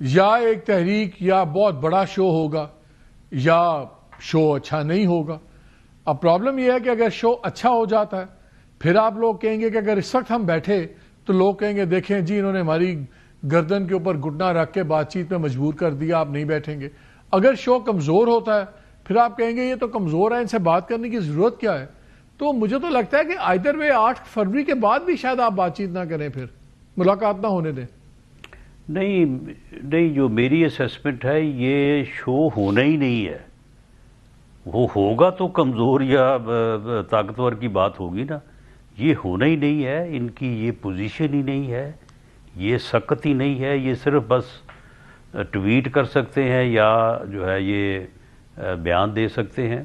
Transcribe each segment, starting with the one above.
یا ایک تحریک یا بہت بڑا شو ہوگا یا شو اچھا نہیں ہوگا۔ اب پرابلم یہ ہے کہ اگر شو اچھا ہو جاتا ہے پھر آپ لوگ کہیں گے کہ اگر اس وقت ہم بیٹھے تو لوگ کہیں گے دیکھیں جی انہوں نے ہماری گردن کے اوپر گھٹنا رکھ کے بات چیت میں مجبور کر دیا، آپ نہیں بیٹھیں گے۔ اگر شو کمزور ہوتا ہے پھر آپ کہیں گے یہ تو کمزور ہے، ان سے بات کرنے کی ضرورت کیا ہے۔ تو مجھے تو لگتا ہے کہ آئدر وے 8 فروری کے بعد بھی شاید آپ بات چیت نہ کریں، پھر ملاقات نہ ہونے دیں۔ نہیں، جو میری اسیسمنٹ ہے یہ شو ہونا ہی نہیں ہے۔ وہ ہوگا تو کمزور یا طاقتور کی بات ہوگی نا، یہ ہونا ہی نہیں ہے۔ ان کی یہ پوزیشن ہی نہیں ہے، یہ سکت ہی نہیں ہے۔ یہ صرف بس ٹویٹ کر سکتے ہیں یا جو ہے یہ بیان دے سکتے ہیں۔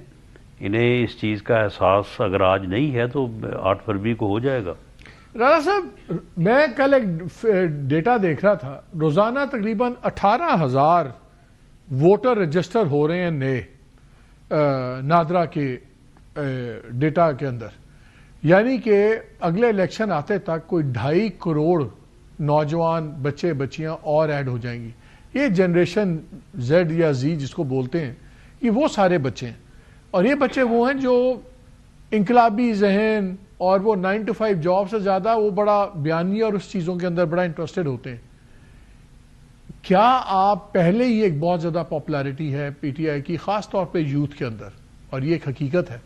انہیں اس چیز کا احساس اگر آج نہیں ہے تو 8 فروری کو ہو جائے گا۔ رانا صاحب، میں کل ایک ڈیٹا دیکھ رہا تھا، روزانہ تقریباً 18,000 ووٹر رجسٹر ہو رہے ہیں نئے نادرا کے ڈیٹا کے اندر، یعنی کہ اگلے الیکشن آتے تک کوئی 2.5 کروڑ نوجوان بچے بچیاں اور ایڈ ہو جائیں گی۔ یہ جنریشن زیڈ یا زی جس کو بولتے ہیں، یہ وہ سارے بچے ہیں، اور یہ بچے وہ ہیں جو انقلابی ذہن اور وہ 9 to 5 جاب سے زیادہ وہ بڑا بیانیہ اور اس چیزوں کے اندر بڑا انٹرسٹڈ ہوتے ہیں۔ کیا آپ پہلے ہی ایک بہت زیادہ پاپولیرٹی ہے پی ٹی آئی کی، خاص طور پہ یوتھ کے اندر، اور یہ ایک حقیقت ہے،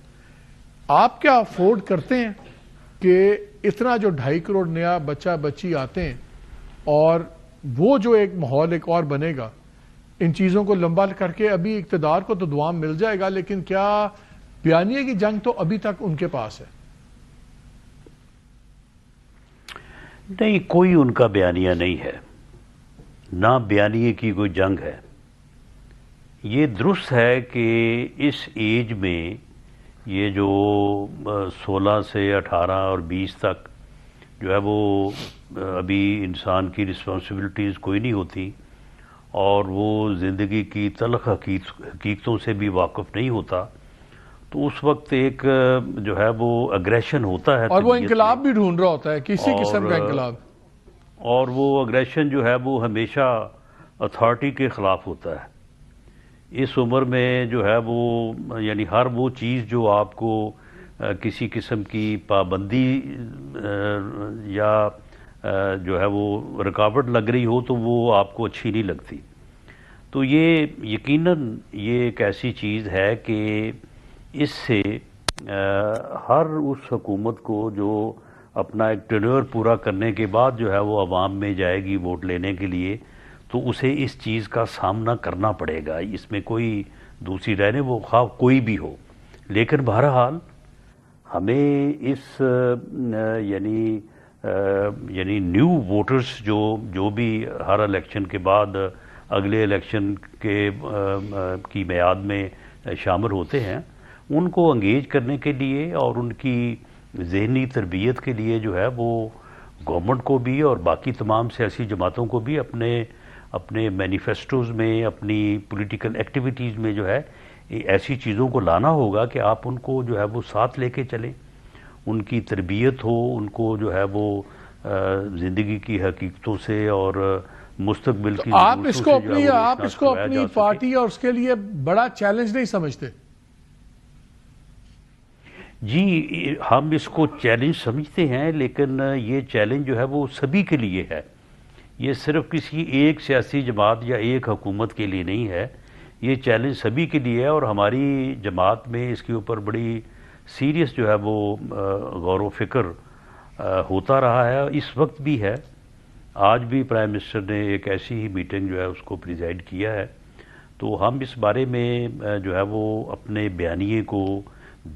آپ کیا افورڈ کرتے ہیں کہ اتنا جو 2.5 کروڑ نیا بچہ بچی آتے ہیں اور وہ جو ایک ماحول ایک اور بنے گا، ان چیزوں کو لمبا کر کے ابھی اقتدار کو تو دوام مل جائے گا، لیکن کیا بیانیے کی جنگ تو ابھی تک ان کے پاس ہے؟ نہیں، کوئی ان کا بیانیہ نہیں ہے، نہ بیانیے کی کوئی جنگ ہے۔ یہ درست ہے کہ اس ایج میں یہ جو 16 سے 18 اور 20 تک جو ہے وہ ابھی انسان کی رسپانسبلٹیز کوئی نہیں ہوتی، اور وہ زندگی کی تلخ حقیقتوں سے بھی واقف نہیں ہوتا، تو اس وقت ایک جو ہے وہ اگریشن ہوتا ہے، اور وہ انقلاب بھی ڈھونڈ رہا ہوتا ہے، کسی قسم کا انقلاب، اور وہ اگریشن جو ہے وہ ہمیشہ اتھارٹی کے خلاف ہوتا ہے۔ اس عمر میں جو ہے وہ یعنی ہر وہ چیز جو آپ کو کسی قسم کی پابندی یا جو ہے وہ رکاوٹ لگ رہی ہو تو وہ آپ کو اچھی نہیں لگتی۔ تو یہ یقیناً یہ ایک ایسی چیز ہے کہ اس سے ہر اس حکومت کو جو اپنا ایک ٹینیور پورا کرنے کے بعد جو ہے وہ عوام میں جائے گی ووٹ لینے کے لیے، تو اسے اس چیز کا سامنا کرنا پڑے گا، اس میں کوئی دوسری رائے نہیں، وہ خواہ کوئی بھی ہو۔ لیکن بہرحال ہمیں اس یعنی نیو ووٹرز جو بھی ہر الیکشن کے بعد اگلے الیکشن کی میعاد میں شامل ہوتے ہیں، ان کو انگیج کرنے کے لیے اور ان کی ذہنی تربیت کے لیے جو ہے وہ گورنمنٹ کو بھی اور باقی تمام سیاسی جماعتوں کو بھی اپنے مینیفیسٹوز میں، اپنی پولیٹیکل ایکٹیویٹیز میں جو ہے ایسی چیزوں کو لانا ہوگا کہ آپ ان کو جو ہے وہ ساتھ لے کے چلیں، ان کی تربیت ہو، ان کو جو ہے وہ زندگی کی حقیقتوں سے اور مستقبل کی آپ اس کو اپنی پارٹی اور اس کے لیے بڑا چیلنج نہیں سمجھتے؟ جی، ہم اس کو چیلنج سمجھتے ہیں، لیکن یہ چیلنج جو ہے وہ سبھی کے لیے ہے، یہ صرف کسی ایک سیاسی جماعت یا ایک حکومت کے لیے نہیں ہے، یہ چیلنج سبھی کے لیے ہے، اور ہماری جماعت میں اس کے اوپر بڑی سیریس جو ہے وہ غور و فکر ہوتا رہا ہے، اس وقت بھی ہے۔ آج بھی پرائم منسٹر نے ایک ایسی ہی میٹنگ جو ہے اس کو پریزائڈ کیا ہے، تو ہم اس بارے میں جو ہے وہ اپنے بیانیے کو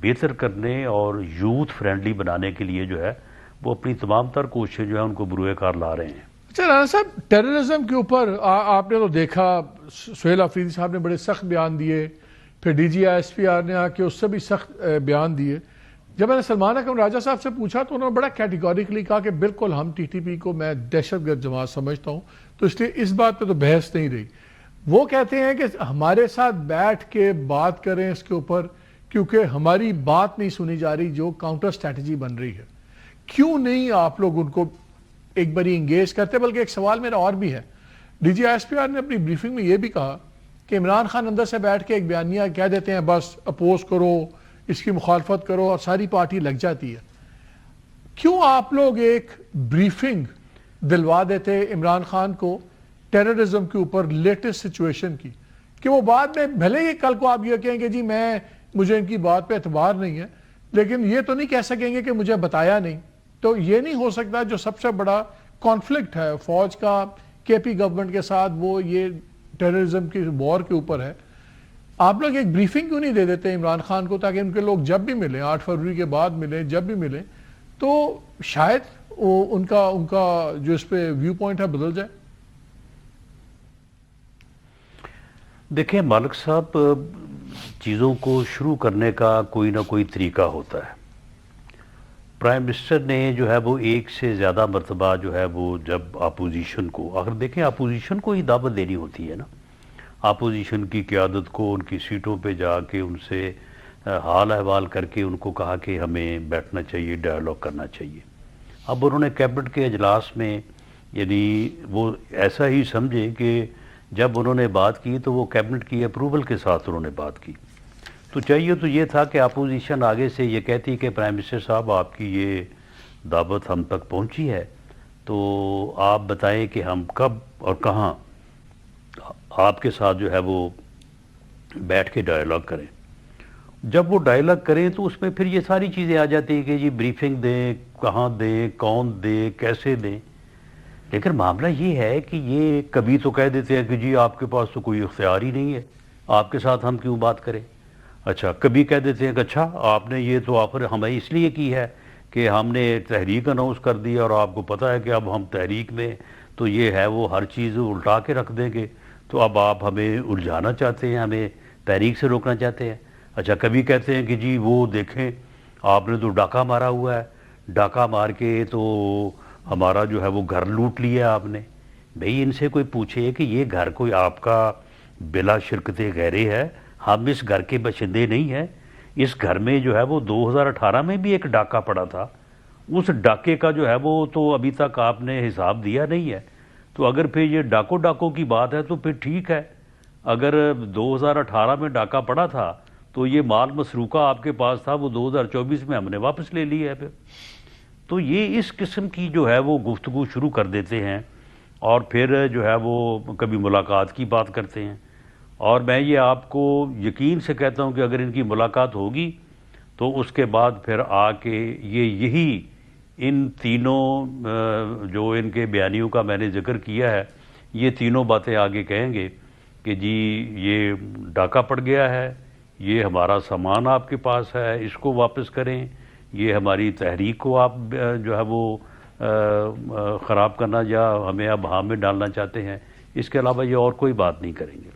بہتر کرنے اور یوتھ فرینڈلی بنانے کے لیے جو ہے وہ اپنی تمام تر کوششیں جو ہیں ان کو بروئے کار لا رہے ہیں۔ اچھا رانا صاحب، ٹیررزم کے اوپر آپ نے تو دیکھا، سہیل آفریدی صاحب نے بڑے سخت بیان دیے، پھر D G I S P R نے آ کے اس سے بھی سخت بیان دیے۔ جب میں نے سلمان اکرم راجہ صاحب سے پوچھا تو انہوں نے بڑا کیٹیگوریکلی کہا کہ بالکل ہم ٹی ٹی پی کو میں دہشت گرد جماعت سمجھتا ہوں، تو اس لیے اس بات پہ تو بحث نہیں رہی۔ وہ کہتے ہیں کہ ہمارے ساتھ بیٹھ کے بات کریں اس کے اوپر، کیونکہ ہماری بات نہیں سنی جا رہی، جو کاؤنٹر سٹریٹجی بن رہی ہے۔ کیوں نہیں آپ لوگ ان کو ایک باری انگیج کرتے. بلکہ ایک سوال میرا اور بھی ہے. D G S P R نے اپنی بریفنگ میں یہ بھی کہا کہ عمران خان اندر سے بیٹھ کے ایک بیانیہ کہہ دیتے ہیں بس اپوز کرو, اس کی مخالفت کرو اور ساری پارٹی لگ جاتی ہے. کیوں آپ لوگ ایک بریفنگ دلوا دیتے عمران خان کو ٹیررزم کے اوپر لیٹسٹ سچویشن کی, کہ وہ بعد میں بھلے ہی کل کو آپ یہ کہیں کہ جی مجھے ان کی بات پہ اعتبار نہیں ہے, لیکن یہ تو نہیں کہہ سکیں گے کہ مجھے بتایا نہیں. تو یہ نہیں ہو سکتا جو سب سے بڑا کانفلکٹ ہے فوج کا کے پی گورنمنٹ کے ساتھ, وہ یہ ٹیررزم کی وار کے اوپر ہے. آپ لوگ ایک بریفنگ کیوں نہیں دے دیتے عمران خان کو, تاکہ ان کے لوگ جب بھی ملیں 8 فروری کے بعد ملیں, جب بھی ملیں تو شاید ان کا جو اس پہ ویو پوائنٹ ہے بدل جائے. دیکھیں مالک صاحب, چیزوں کو شروع کرنے کا کوئی نہ کوئی طریقہ ہوتا ہے. پرائم منسٹر نے جو ہے وہ ایک سے زیادہ مرتبہ جو ہے وہ جب اپوزیشن کو, اگر دیکھیں اپوزیشن کو ہی دعوت دینی ہوتی ہے نا, اپوزیشن کی قیادت کو ان کی سیٹوں پہ جا کے ان سے حال احوال کر کے ان کو کہا کہ ہمیں بیٹھنا چاہیے, ڈائیلاگ کرنا چاہیے. اب انہوں نے کیبنٹ کے اجلاس میں یعنی وہ ایسا ہی سمجھے کہ جب انہوں نے بات کی تو وہ کیبنٹ کی اپروول کے ساتھ انہوں نے بات کی. تو چاہیے تو یہ تھا کہ اپوزیشن آگے سے یہ کہتی کہ پرائم منسٹر صاحب آپ کی یہ دعوت ہم تک پہنچی ہے, تو آپ بتائیں کہ ہم کب اور کہاں آپ کے ساتھ جو ہے وہ بیٹھ کے ڈائیلاگ کریں. جب وہ ڈائیلاگ کریں تو اس میں پھر یہ ساری چیزیں آ جاتی ہیں کہ جی بریفنگ دیں, کہاں دیں, کون دیں, کیسے دیں. لیکن معاملہ یہ ہے کہ یہ کبھی تو کہہ دیتے ہیں کہ جی آپ کے پاس تو کوئی اختیار ہی نہیں ہے, آپ کے ساتھ ہم کیوں بات کریں. اچھا, کبھی کہہ دیتے ہیں کہ اچھا آپ نے یہ تو آفر ہمیں اس لیے کی ہے کہ ہم نے تحریک اناؤنس کر دی اور آپ کو پتہ ہے کہ اب ہم تحریک میں تو یہ ہے وہ ہر چیز الٹا کے رکھ دیں گے, تو اب آپ ہمیں الجھانا چاہتے ہیں, ہمیں تحریک سے روکنا چاہتے ہیں. اچھا, کبھی کہتے ہیں کہ جی وہ دیکھیں آپ نے تو ڈاکہ مارا ہوا ہے, ڈاکہ مار کے تو ہمارا جو ہے وہ گھر لوٹ لیا آپ نے. بھئی ان سے کوئی پوچھے کہ یہ گھر کوئی آپ کا بلا شرکت غیرے ہے, ہم اس گھر کے باشندے نہیں ہیں. اس گھر میں جو ہے وہ 2018 میں بھی ایک ڈاکہ پڑا تھا, اس ڈاکے کا جو ہے وہ تو ابھی تک آپ نے حساب دیا نہیں ہے. تو اگر پھر یہ ڈاکوں کی بات ہے تو پھر ٹھیک ہے, اگر 2018 میں ڈاکہ پڑا تھا تو یہ مال مسروقہ آپ کے پاس تھا, وہ 2024 میں ہم نے واپس لے لیا ہے پھر. تو یہ اس قسم کی جو ہے وہ گفتگو شروع کر دیتے ہیں اور پھر جو ہے وہ کبھی ملاقات کی بات کرتے ہیں. اور میں یہ آپ کو یقین سے کہتا ہوں کہ اگر ان کی ملاقات ہوگی تو اس کے بعد پھر آ کے یہی ان تینوں جو ان کے بیانیوں کا میں نے ذکر کیا ہے, یہ تینوں باتیں آگے کہیں گے کہ جی یہ ڈاکہ پڑ گیا ہے, یہ ہمارا سامان آپ کے پاس ہے, اس کو واپس کریں, یہ ہماری تحریک کو آپ جو ہے وہ خراب کرنا یا ہمیں اب ہاں میں ڈالنا چاہتے ہیں. اس کے علاوہ یہ اور کوئی بات نہیں کریں گے.